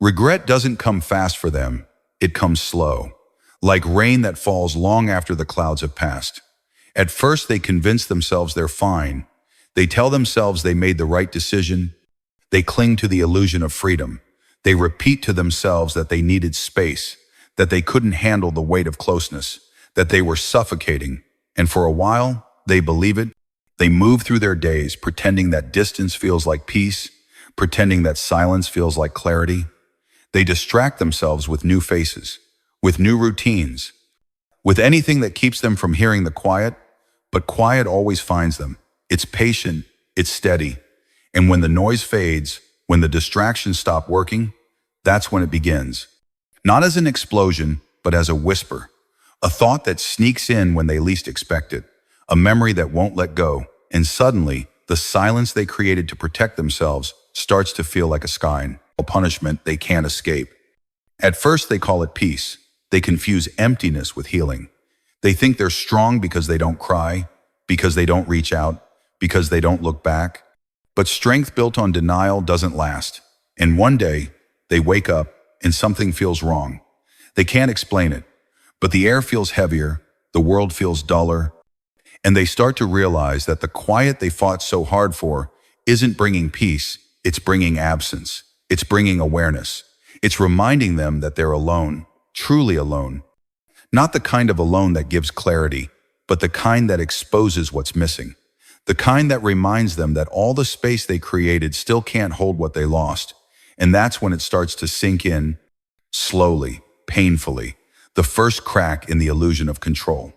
Regret doesn't come fast for them, it comes slow, like rain that falls long after the clouds have passed. At first they convince themselves they're fine. They tell themselves they made the right decision. They cling to the illusion of freedom. They repeat to themselves that they needed space, that they couldn't handle the weight of closeness, that they were suffocating. And for a while, they believe it. They move through their days pretending that distance feels like peace, pretending that silence feels like clarity. They distract themselves with new faces, with new routines, with anything that keeps them from hearing the quiet, but quiet always finds them. It's patient, it's steady. And when the noise fades, when the distractions stop working, that's when it begins. Not as an explosion, but as a whisper. A thought that sneaks in when they least expect it. A memory that won't let go. And suddenly, the silence they created to protect themselves starts to feel like a sky, a punishment they can't escape. At first, they call it peace. They confuse emptiness with healing. They think they're strong because they don't cry, because they don't reach out, because they don't look back. But strength built on denial doesn't last. And one day, they wake up and something feels wrong. They can't explain it, but the air feels heavier, the world feels duller, and they start to realize that the quiet they fought so hard for isn't bringing peace, it's bringing absence, it's bringing awareness. It's reminding them that they're alone, truly alone. Not the kind of alone that gives clarity, but the kind that exposes what's missing. The kind that reminds them that all the space they created still can't hold what they lost. And that's when it starts to sink in, slowly, painfully, the first crack in the illusion of control.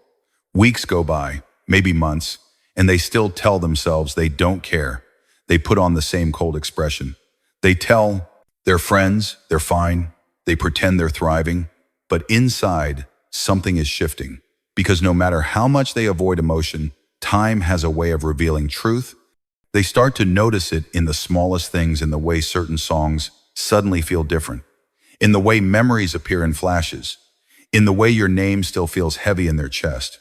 Weeks go by, maybe months, and they still tell themselves they don't care. They put on the same cold expression. They tell their friends they're fine. They pretend they're thriving. But inside, something is shifting. Because no matter how much they avoid emotion, time has a way of revealing truth. They start to notice it in the smallest things, in the way certain songs suddenly feel different, in the way memories appear in flashes, in the way your name still feels heavy in their chest.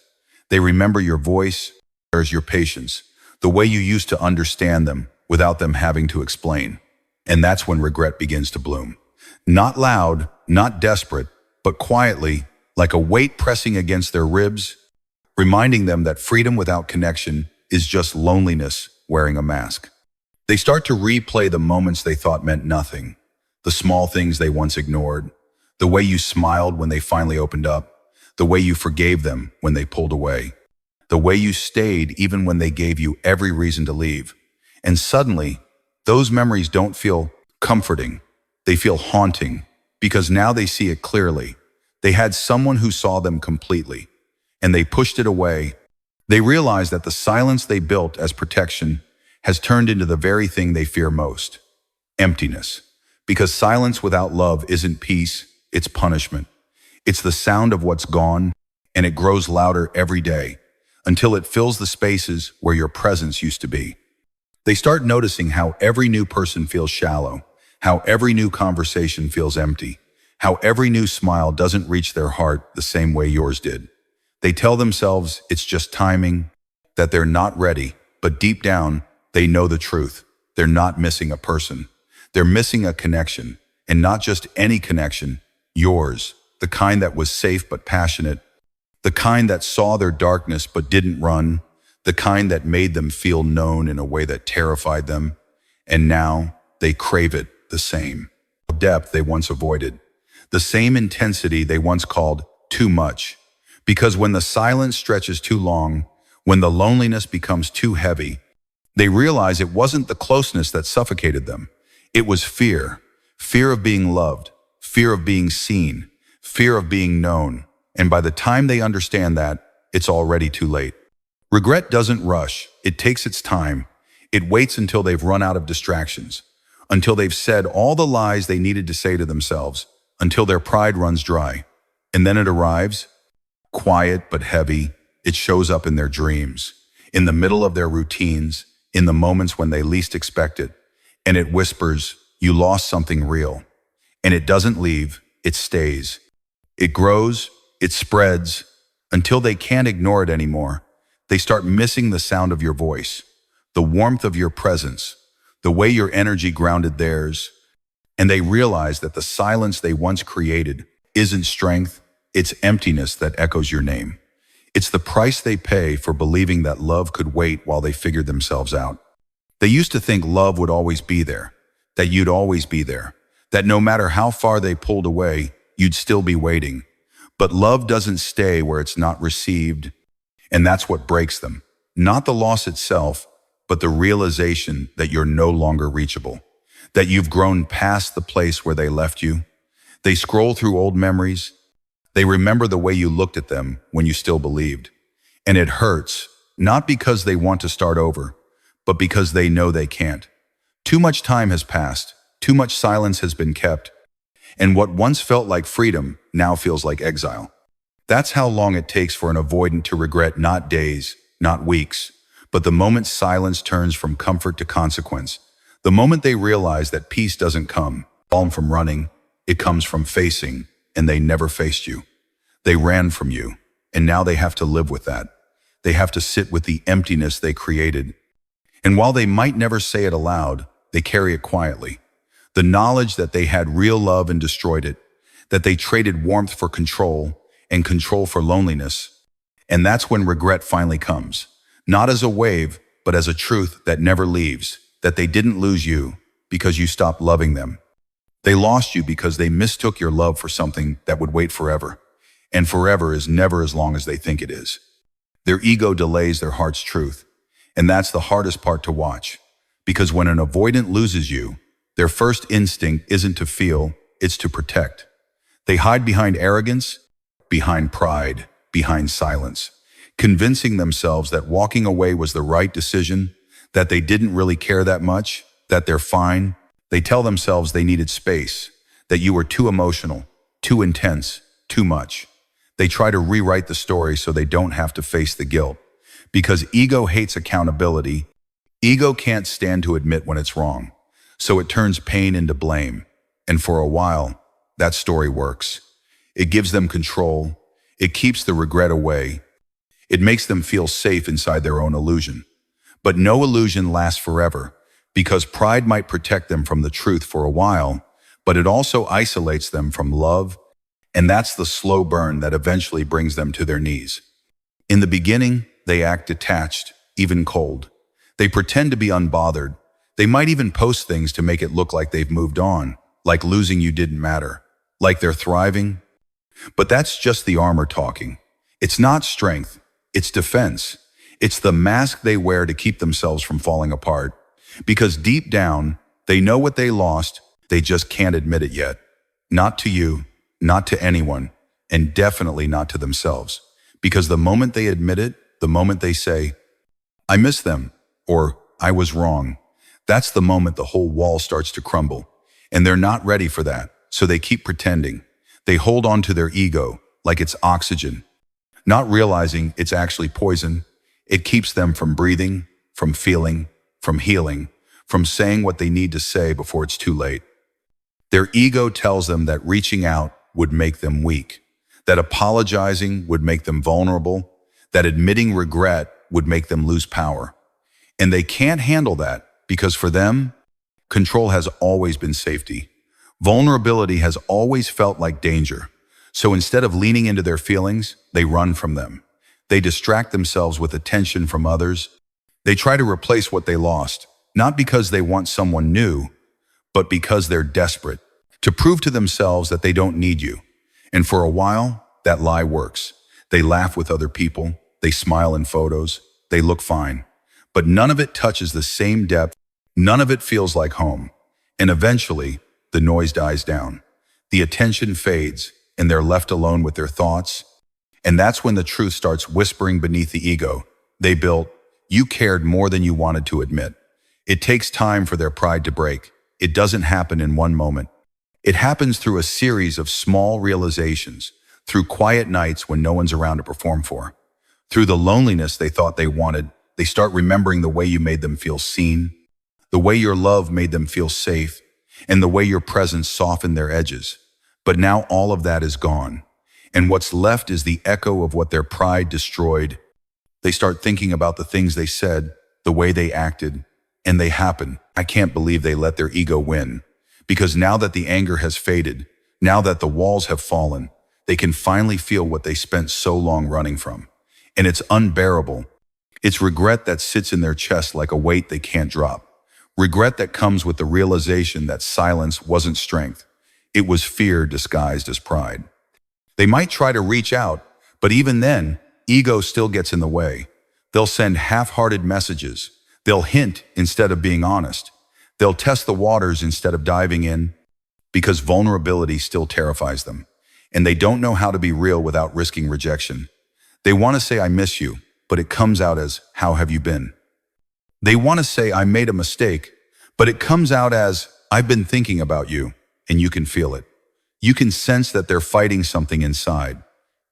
They remember your voice, there's your patience, the way you used to understand them without them having to explain. And that's when regret begins to bloom. Not loud, not desperate, but quietly, like a weight pressing against their ribs, reminding them that freedom without connection is just loneliness wearing a mask. They start to replay the moments they thought meant nothing, the small things they once ignored, the way you smiled when they finally opened up, the way you forgave them when they pulled away, the way you stayed even when they gave you every reason to leave. And suddenly, those memories don't feel comforting, they feel haunting, because now they see it clearly. They had someone who saw them completely, and they pushed it away. They realized that the silence they built as protection has turned into the very thing they fear most, emptiness. Because silence without love isn't peace, it's punishment. It's the sound of what's gone, and it grows louder every day, until it fills the spaces where your presence used to be. They start noticing how every new person feels shallow, how every new conversation feels empty, how every new smile doesn't reach their heart the same way yours did. They tell themselves it's just timing, that they're not ready, but deep down, they know the truth. They're not missing a person. They're missing a connection, and not just any connection, yours, the kind that was safe but passionate, the kind that saw their darkness but didn't run, the kind that made them feel known in a way that terrified them, and now they crave it the same. Depth they once avoided, the same intensity they once called too much. Because when the silence stretches too long, when the loneliness becomes too heavy, they realize it wasn't the closeness that suffocated them. It was fear, fear of being loved, fear of being seen, fear of being known. And by the time they understand that, it's already too late. Regret doesn't rush, it takes its time. It waits until they've run out of distractions, until they've said all the lies they needed to say to themselves, until their pride runs dry. And then it arrives, quiet but heavy. It shows up in their dreams, in the middle of their routines, in the moments when they least expect it. And it whispers, you lost something real. And it doesn't leave, it stays. It grows, it spreads, until they can't ignore it anymore. They start missing the sound of your voice, the warmth of your presence, the way your energy grounded theirs. And they realize that the silence they once created isn't strength, it's emptiness that echoes your name. It's the price they pay for believing that love could wait while they figured themselves out. They used to think love would always be there, that you'd always be there, that no matter how far they pulled away, you'd still be waiting. But love doesn't stay where it's not received, and that's what breaks them. Not the loss itself, but the realization that you're no longer reachable, that you've grown past the place where they left you. They scroll through old memories. They remember the way you looked at them when you still believed. And it hurts, not because they want to start over, but because they know they can't. Too much time has passed, too much silence has been kept, and what once felt like freedom now feels like exile. That's how long it takes for an avoidant to regret not days, not weeks, but the moment silence turns from comfort to consequence. The moment they realize that peace doesn't come from running, it comes from facing, and they never faced you. They ran from you, and now they have to live with that. They have to sit with the emptiness they created. And while they might never say it aloud, they carry it quietly. The knowledge that they had real love and destroyed it, that they traded warmth for control and control for loneliness. And that's when regret finally comes. Not as a wave, but as a truth that never leaves, that they didn't lose you because you stopped loving them. They lost you because they mistook your love for something that would wait forever. And forever is never as long as they think it is. Their ego delays their heart's truth. And that's the hardest part to watch. Because when an avoidant loses you, their first instinct isn't to feel, it's to protect. They hide behind arrogance, behind pride, behind silence, convincing themselves that walking away was the right decision, that they didn't really care that much, that they're fine. They tell themselves they needed space, that you were too emotional, too intense, too much. They try to rewrite the story so they don't have to face the guilt. Because ego hates accountability, ego can't stand to admit when it's wrong. So it turns pain into blame. And for a while, that story works. It gives them control. It keeps the regret away. It makes them feel safe inside their own illusion. But no illusion lasts forever, because pride might protect them from the truth for a while, but it also isolates them from love, and that's the slow burn that eventually brings them to their knees. In the beginning, they act detached, even cold. They pretend to be unbothered. They might even post things to make it look like they've moved on, like losing you didn't matter, like they're thriving. But that's just the armor talking. It's not strength, it's defense. It's the mask they wear to keep themselves from falling apart. Because deep down, they know what they lost, they just can't admit it yet. Not to you, not to anyone, and definitely not to themselves. Because the moment they admit it, the moment they say, I miss them, or I was wrong, that's the moment the whole wall starts to crumble. And they're not ready for that, so they keep pretending. They hold on to their ego like it's oxygen, not realizing it's actually poison. It keeps them from breathing, from feeling, from healing, from saying what they need to say before it's too late. Their ego tells them that reaching out would make them weak, that apologizing would make them vulnerable, that admitting regret would make them lose power. And they can't handle that because for them, control has always been safety. Vulnerability has always felt like danger. So instead of leaning into their feelings, they run from them. They distract themselves with attention from others. They try to replace what they lost, not because they want someone new, but because they're desperate to prove to themselves that they don't need you. And for a while, that lie works. They laugh with other people. They smile in photos. They look fine. But none of it touches the same depth. None of it feels like home. And eventually, the noise dies down. The attention fades, and they're left alone with their thoughts. And that's when the truth starts whispering beneath the ego they built. You cared more than you wanted to admit. It takes time for their pride to break. It doesn't happen in one moment. It happens through a series of small realizations, through quiet nights when no one's around to perform for. Through the loneliness they thought they wanted, they start remembering the way you made them feel seen, the way your love made them feel safe, and the way your presence softened their edges. But now all of that is gone. And what's left is the echo of what their pride destroyed. They start thinking about the things they said, the way they acted, and they happen. I can't believe they let their ego win. Because now that the anger has faded, now that the walls have fallen, they can finally feel what they spent so long running from. And it's unbearable. It's regret that sits in their chest like a weight they can't drop. Regret that comes with the realization that silence wasn't strength. It was fear disguised as pride. They might try to reach out, but even then, ego still gets in the way. They'll send half-hearted messages. They'll hint instead of being honest. They'll test the waters instead of diving in, because vulnerability still terrifies them. And they don't know how to be real without risking rejection. They want to say, I miss you, but it comes out as, how have you been? They want to say, I made a mistake, but it comes out as, I've been thinking about you, and you can feel it. You can sense that they're fighting something inside,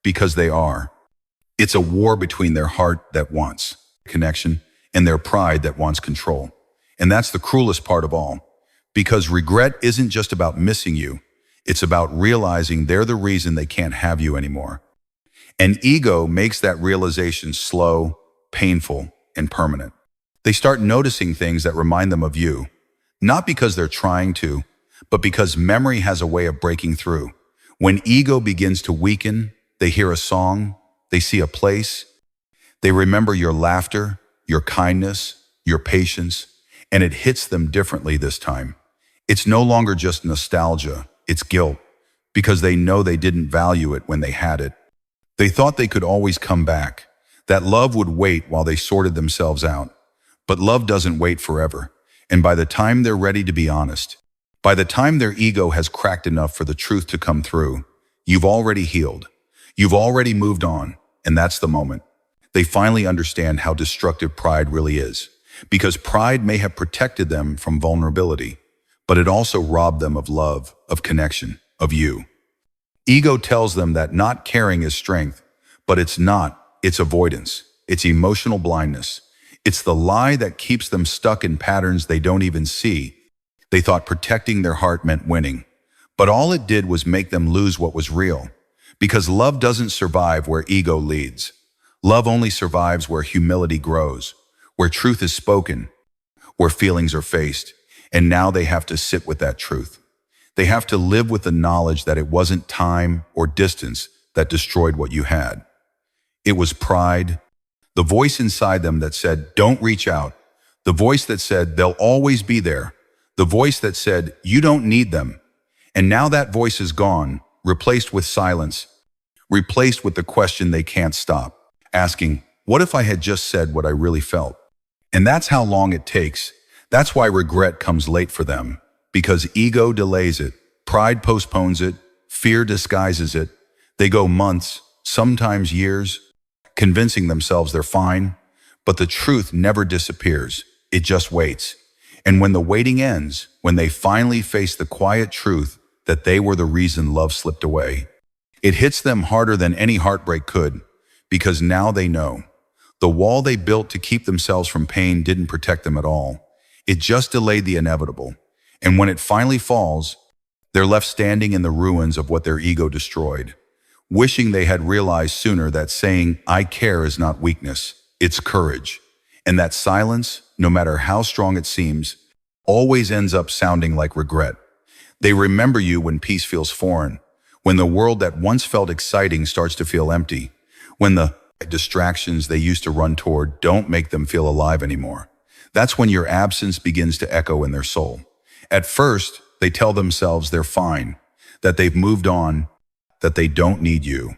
because they are. It's a war between their heart that wants connection and their pride that wants control. And that's the cruelest part of all, because regret isn't just about missing you. It's about realizing they're the reason they can't have you anymore. And ego makes that realization slow, painful, and permanent. They start noticing things that remind them of you, not because they're trying to, but because memory has a way of breaking through. When ego begins to weaken, they hear a song, they see a place, they remember your laughter, your kindness, your patience, and it hits them differently this time. It's no longer just nostalgia, it's guilt, because they know they didn't value it when they had it. They thought they could always come back, that love would wait while they sorted themselves out. But love doesn't wait forever, and by the time they're ready to be honest, by the time their ego has cracked enough for the truth to come through, you've already healed. You've already moved on, and that's the moment. They finally understand how destructive pride really is, because pride may have protected them from vulnerability, but it also robbed them of love, of connection, of you. Ego tells them that not caring is strength, but it's not. It's avoidance. It's emotional blindness. It's the lie that keeps them stuck in patterns they don't even see. They thought protecting their heart meant winning, but all it did was make them lose what was real. Because love doesn't survive where ego leads. Love only survives where humility grows, where truth is spoken, where feelings are faced. And now they have to sit with that truth. They have to live with the knowledge that it wasn't time or distance that destroyed what you had. It was pride, the voice inside them that said, don't reach out, the voice that said, they'll always be there, the voice that said, you don't need them. And now that voice is gone, replaced with silence, replaced with the question they can't stop, asking, what if I had just said what I really felt? And that's how long it takes. That's why regret comes late for them, because ego delays it, pride postpones it, fear disguises it. They go months, sometimes years, convincing themselves they're fine, but the truth never disappears. It just waits. And when the waiting ends, when they finally face the quiet truth that they were the reason love slipped away, it hits them harder than any heartbreak could, because now they know. The wall they built to keep themselves from pain didn't protect them at all. It just delayed the inevitable. And when it finally falls, they're left standing in the ruins of what their ego destroyed, wishing they had realized sooner that saying, I care is not weakness, it's courage. And that silence, no matter how strong it seems, always ends up sounding like regret. They remember you when peace feels foreign, when the world that once felt exciting starts to feel empty, when the distractions they used to run toward don't make them feel alive anymore. That's when your absence begins to echo in their soul. At first, they tell themselves they're fine, that they've moved on, that they don't need you.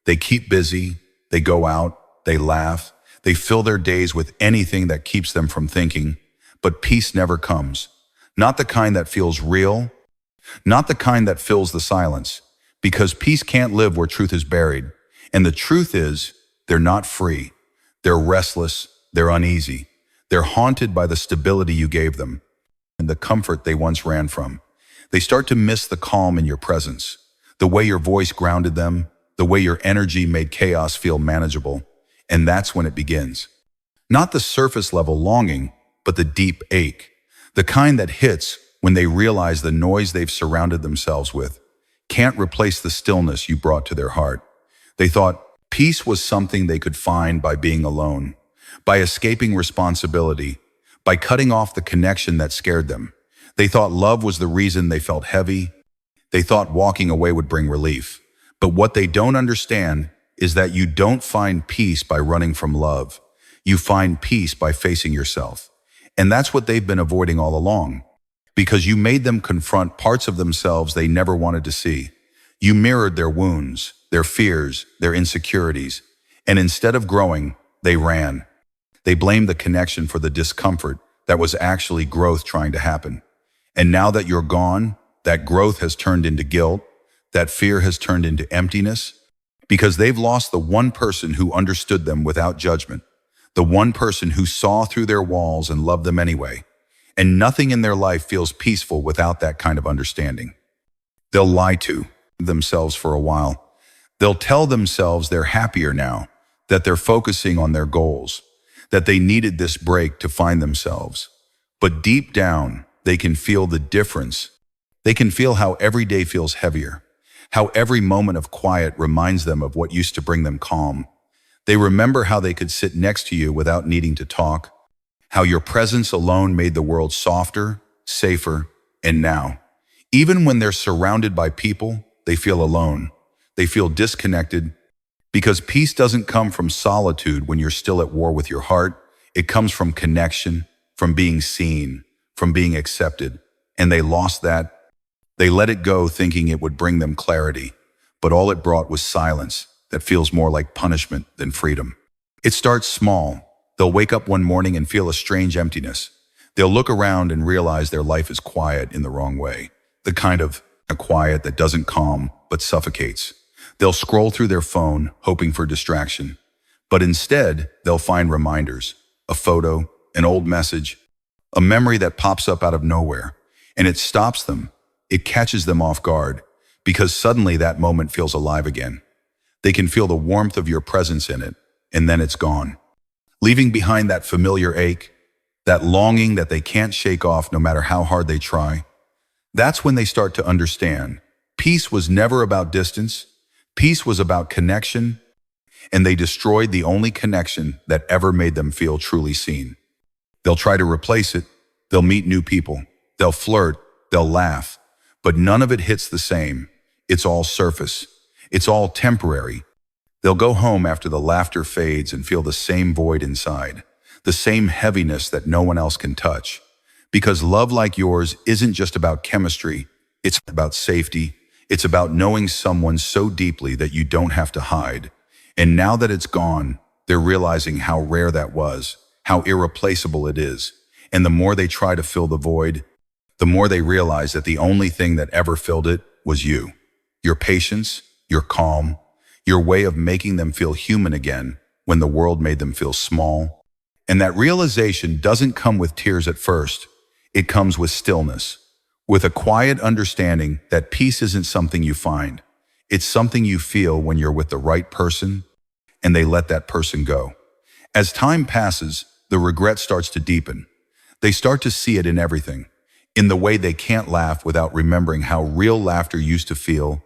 They keep busy, they go out, they laugh, they fill their days with anything that keeps them from thinking, but peace never comes. Not the kind that feels real, not the kind that fills the silence, because peace can't live where truth is buried. And the truth is, they're not free. They're restless, they're uneasy. They're haunted by the stability you gave them and the comfort they once ran from. They start to miss the calm in your presence, the way your voice grounded them, the way your energy made chaos feel manageable. And that's when it begins. Not the surface level longing, but the deep ache, the kind that hits when they realize the noise they've surrounded themselves with can't replace the stillness you brought to their heart. They thought peace was something they could find by being alone, by escaping responsibility, by cutting off the connection that scared them. They thought love was the reason they felt heavy. They thought walking away would bring relief. But what they don't understand is that you don't find peace by running from love. You find peace by facing yourself. And that's what they've been avoiding all along. Because you made them confront parts of themselves they never wanted to see. You mirrored their wounds, their fears, their insecurities. And instead of growing, they ran. They blamed the connection for the discomfort that was actually growth trying to happen. And now that you're gone, that growth has turned into guilt, that fear has turned into emptiness, because they've lost the one person who understood them without judgment, the one person who saw through their walls and loved them anyway. And nothing in their life feels peaceful without that kind of understanding. They'll lie to themselves for a while. They'll tell themselves they're happier now, that they're focusing on their goals, that they needed this break to find themselves. But deep down, they can feel the difference. They can feel how every day feels heavier, how every moment of quiet reminds them of what used to bring them calm. They remember how they could sit next to you without needing to talk, how your presence alone made the world softer, safer, and now, even when they're surrounded by people, they feel alone. They feel disconnected, because peace doesn't come from solitude when you're still at war with your heart. It comes from connection, from being seen, from being accepted. And they lost that. They let it go thinking it would bring them clarity, but all it brought was silence that feels more like punishment than freedom. It starts small. They'll wake up one morning and feel a strange emptiness. They'll look around and realize their life is quiet in the wrong way, the kind of a quiet that doesn't calm but suffocates. They'll scroll through their phone, hoping for distraction. But instead, they'll find reminders, a photo, an old message, a memory that pops up out of nowhere. And it stops them. It catches them off guard, because suddenly that moment feels alive again. They can feel the warmth of your presence in it, and then it's gone, leaving behind that familiar ache, that longing that they can't shake off no matter how hard they try. That's when they start to understand. Peace was never about distance. Peace was about connection, and they destroyed the only connection that ever made them feel truly seen. They'll try to replace it. They'll meet new people. They'll flirt. They'll laugh. But none of it hits the same. It's all surface. It's all temporary. They'll go home after the laughter fades and feel the same void inside, the same heaviness that no one else can touch. Because love like yours isn't just about chemistry. It's about safety. It's about knowing someone so deeply that you don't have to hide. And now that it's gone, they're realizing how rare that was, how irreplaceable it is. And the more they try to fill the void, the more they realize that the only thing that ever filled it was you. Your patience, your calm, your way of making them feel human again when the world made them feel small. And that realization doesn't come with tears at first. It comes with stillness, with a quiet understanding that peace isn't something you find. It's something you feel when you're with the right person and they let that person go. As time passes, the regret starts to deepen. They start to see it in everything, in the way they can't laugh without remembering how real laughter used to feel,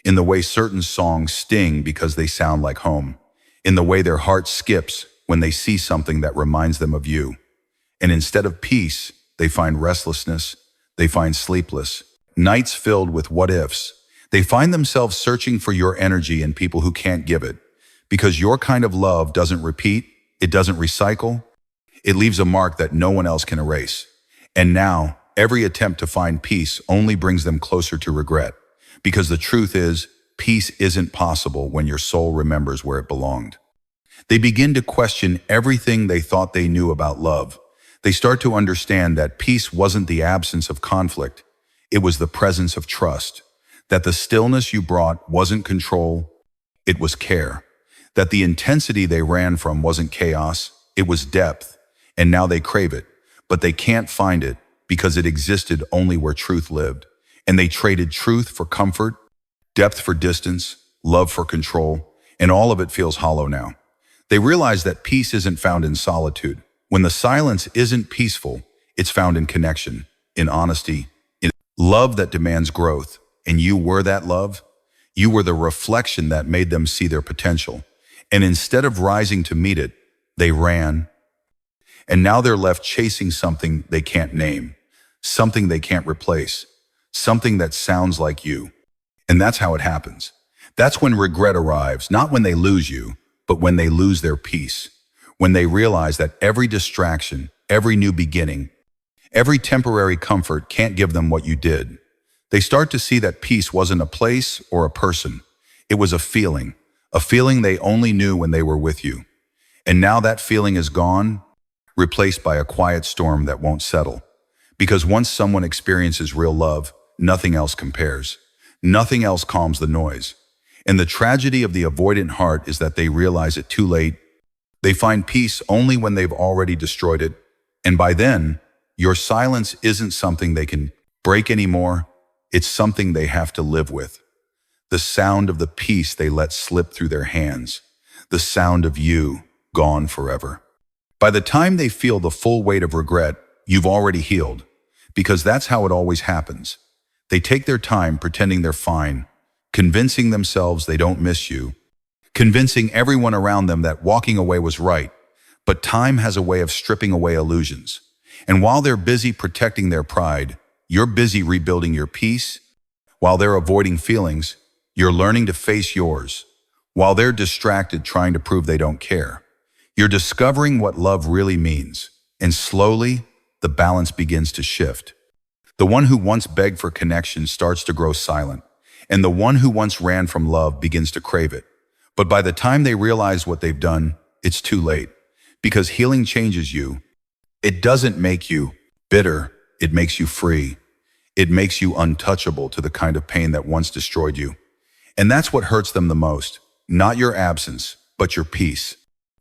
in the way certain songs sting because they sound like home, in the way their heart skips when they see something that reminds them of you. And instead of peace, they find restlessness. They find sleepless nights filled with what-ifs. They find themselves searching for your energy in people who can't give it, because your kind of love doesn't repeat, it doesn't recycle, it leaves a mark that no one else can erase. And now, every attempt to find peace only brings them closer to regret, because the truth is, peace isn't possible when your soul remembers where it belonged. They begin to question everything they thought they knew about love. They start to understand that peace wasn't the absence of conflict, it was the presence of trust. That the stillness you brought wasn't control, it was care. That the intensity they ran from wasn't chaos, it was depth. And now they crave it, but they can't find it because it existed only where truth lived. And they traded truth for comfort, depth for distance, love for control, and all of it feels hollow now. They realize that peace isn't found in solitude. When the silence isn't peaceful, it's found in connection, in honesty, in love that demands growth. And you were that love. You were the reflection that made them see their potential. And instead of rising to meet it, they ran. And now they're left chasing something they can't name, something they can't replace, something that sounds like you. And that's how it happens. That's when regret arrives, not when they lose you, but when they lose their peace. When they realize that every distraction, every new beginning, every temporary comfort can't give them what you did. They start to see that peace wasn't a place or a person. It was a feeling they only knew when they were with you. And now that feeling is gone, replaced by a quiet storm that won't settle. Because once someone experiences real love, nothing else compares. Nothing else calms the noise. And the tragedy of the avoidant heart is that they realize it too late. They find peace only when they've already destroyed it. And by then, your silence isn't something they can break anymore. It's something they have to live with. The sound of the peace they let slip through their hands. The sound of you gone forever. By the time they feel the full weight of regret, you've already healed. Because that's how it always happens. They take their time pretending they're fine, convincing themselves they don't miss you, convincing everyone around them that walking away was right. But time has a way of stripping away illusions. And while they're busy protecting their pride, you're busy rebuilding your peace. While they're avoiding feelings, you're learning to face yours. While they're distracted trying to prove they don't care, you're discovering what love really means. And slowly, the balance begins to shift. The one who once begged for connection starts to grow silent, and the one who once ran from love begins to crave it. But by the time they realize what they've done, it's too late. Because healing changes you. It doesn't make you bitter, it makes you free. It makes you untouchable to the kind of pain that once destroyed you. And that's what hurts them the most. Not your absence, but your peace.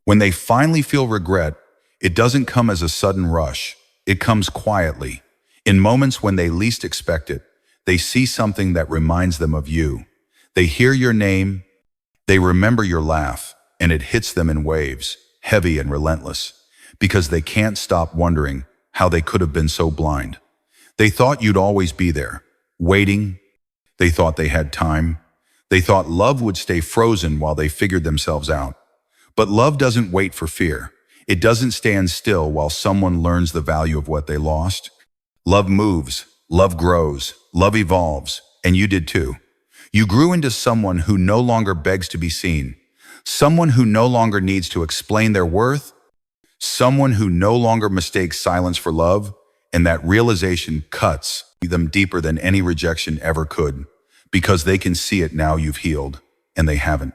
When they finally feel regret, it doesn't come as a sudden rush. It comes quietly. In moments when they least expect it, they see something that reminds them of you. They hear your name, they remember your laugh, and it hits them in waves, heavy and relentless, because they can't stop wondering how they could have been so blind. They thought you'd always be there, waiting. They thought they had time. They thought love would stay frozen while they figured themselves out. But love doesn't wait for fear. It doesn't stand still while someone learns the value of what they lost. Love moves, love grows, love evolves, and you did too. You grew into someone who no longer begs to be seen, someone who no longer needs to explain their worth, someone who no longer mistakes silence for love, and that realization cuts them deeper than any rejection ever could, because they can see it now you've healed, and they haven't.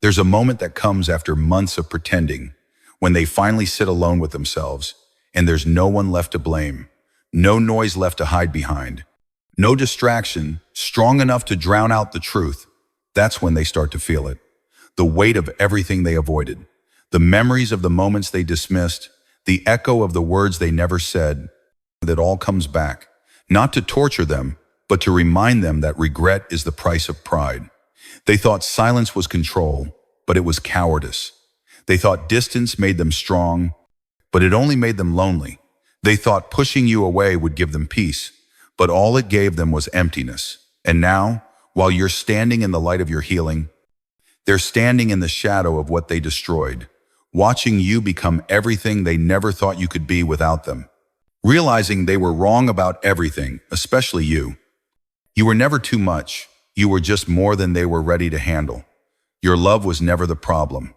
There's a moment that comes after months of pretending, when they finally sit alone with themselves, and there's no one left to blame, no noise left to hide behind, no distraction strong enough to drown out the truth. That's when they start to feel it. The weight of everything they avoided, the memories of the moments they dismissed, the echo of the words they never said, that all comes back, not to torture them, but to remind them that regret is the price of pride. They thought silence was control, but it was cowardice. They thought distance made them strong, but it only made them lonely. They thought pushing you away would give them peace, but all it gave them was emptiness. And now, while you're standing in the light of your healing, they're standing in the shadow of what they destroyed, watching you become everything they never thought you could be without them. Realizing they were wrong about everything, especially you. You were never too much. You were just more than they were ready to handle. Your love was never the problem.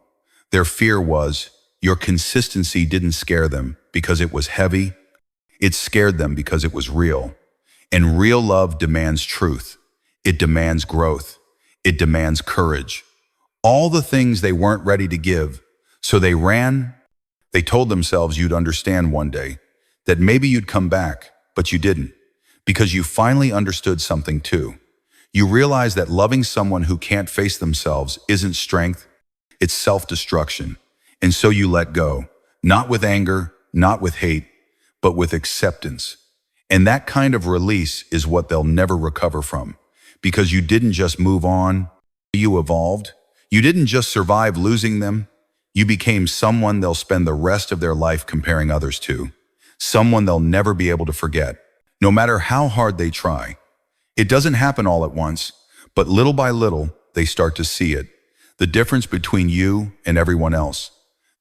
Their fear was, your consistency didn't scare them because it was heavy. It scared them because it was real. And real love demands truth. It demands growth. It demands courage. All the things they weren't ready to give. So they ran. They told themselves you'd understand one day, that maybe you'd come back, but you didn't. Because you finally understood something too. You realize that loving someone who can't face themselves isn't strength, it's self-destruction. And so you let go, not with anger, not with hate, but with acceptance. And that kind of release is what they'll never recover from. Because you didn't just move on, you evolved. You didn't just survive losing them. You became someone they'll spend the rest of their life comparing others to. Someone they'll never be able to forget, no matter how hard they try. It doesn't happen all at once, but little by little, they start to see it. The difference between you and everyone else.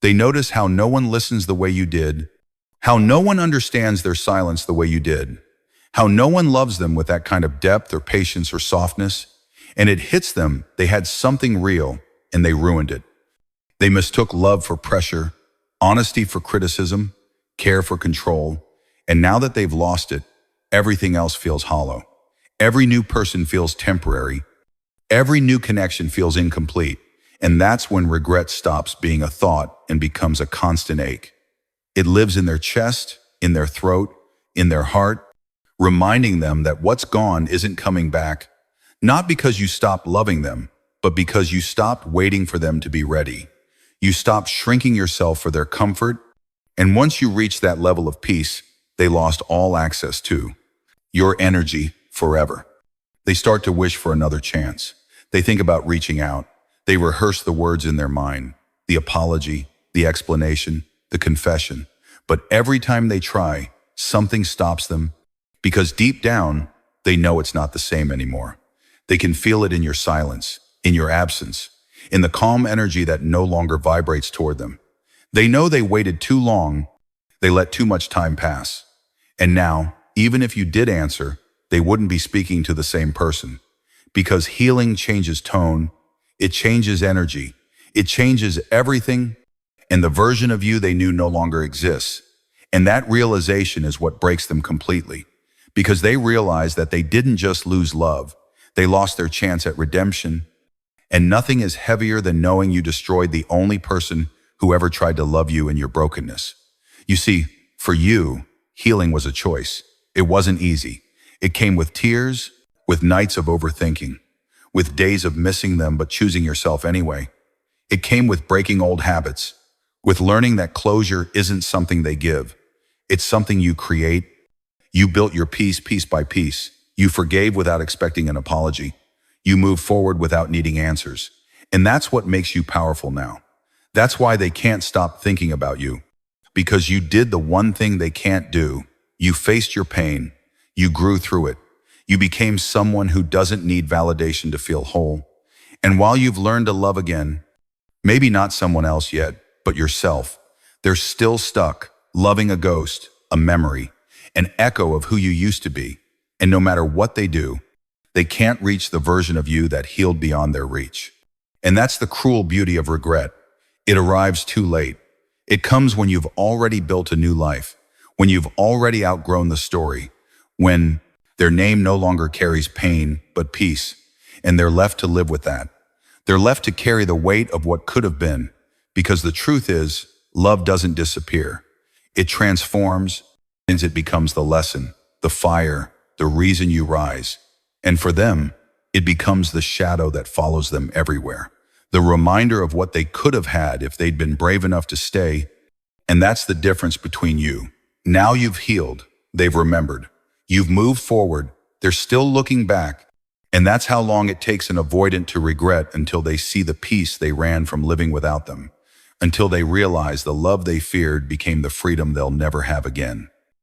They notice how no one listens the way you did, how no one understands their silence the way you did, How no one loves them with that kind of depth or patience or softness, and it hits them they had something real and they ruined it. They mistook love for pressure, honesty for criticism, care for control, and now that they've lost it, everything else feels hollow. Every new person feels temporary. Every new connection feels incomplete. And that's when regret stops being a thought and becomes a constant ache. It lives in their chest, in their throat, in their heart, reminding them that what's gone isn't coming back, not because you stopped loving them, but because you stopped waiting for them to be ready. You stopped shrinking yourself for their comfort, and once you reach that level of peace, they lost all access to your energy forever. They start to wish for another chance. They think about reaching out. They rehearse the words in their mind, the apology, the explanation, the confession. But every time they try, something stops them because deep down, they know it's not the same anymore. They can feel it in your silence, in your absence, in the calm energy that no longer vibrates toward them. They know they waited too long, they let too much time pass. And now, even if you did answer, they wouldn't be speaking to the same person. Because healing changes tone, it changes energy, it changes everything, and the version of you they knew no longer exists. And that realization is what breaks them completely. Because they realize that they didn't just lose love, they lost their chance at redemption. And nothing is heavier than knowing you destroyed the only person who ever tried to love you in your brokenness. You see, for you, healing was a choice. It wasn't easy. It came with tears, with nights of overthinking, with days of missing them but choosing yourself anyway. It came with breaking old habits, with learning that closure isn't something they give. It's something you create. You built your peace piece by piece. You forgave without expecting an apology. You moved forward without needing answers. And that's what makes you powerful now. That's why they can't stop thinking about you. Because you did the one thing they can't do. You faced your pain. You grew through it. You became someone who doesn't need validation to feel whole. And while you've learned to love again, maybe not someone else yet, but yourself, they're still stuck, loving a ghost, a memory, an echo of who you used to be. And no matter what they do, they can't reach the version of you that healed beyond their reach. And that's the cruel beauty of regret. It arrives too late. It comes when you've already built a new life, when you've already outgrown the story, when their name no longer carries pain, but peace, and they're left to live with that. They're left to carry the weight of what could have been, because the truth is, love doesn't disappear. It transforms, and it becomes the lesson, the fire, the reason you rise. And for them, it becomes the shadow that follows them everywhere, the reminder of what they could have had if they'd been brave enough to stay. And that's the difference between you. Now you've healed, they've remembered. You've moved forward, they're still looking back, and that's how long it takes an avoidant to regret until they see the peace they ran from living without them, until they realize the love they feared became the freedom they'll never have again.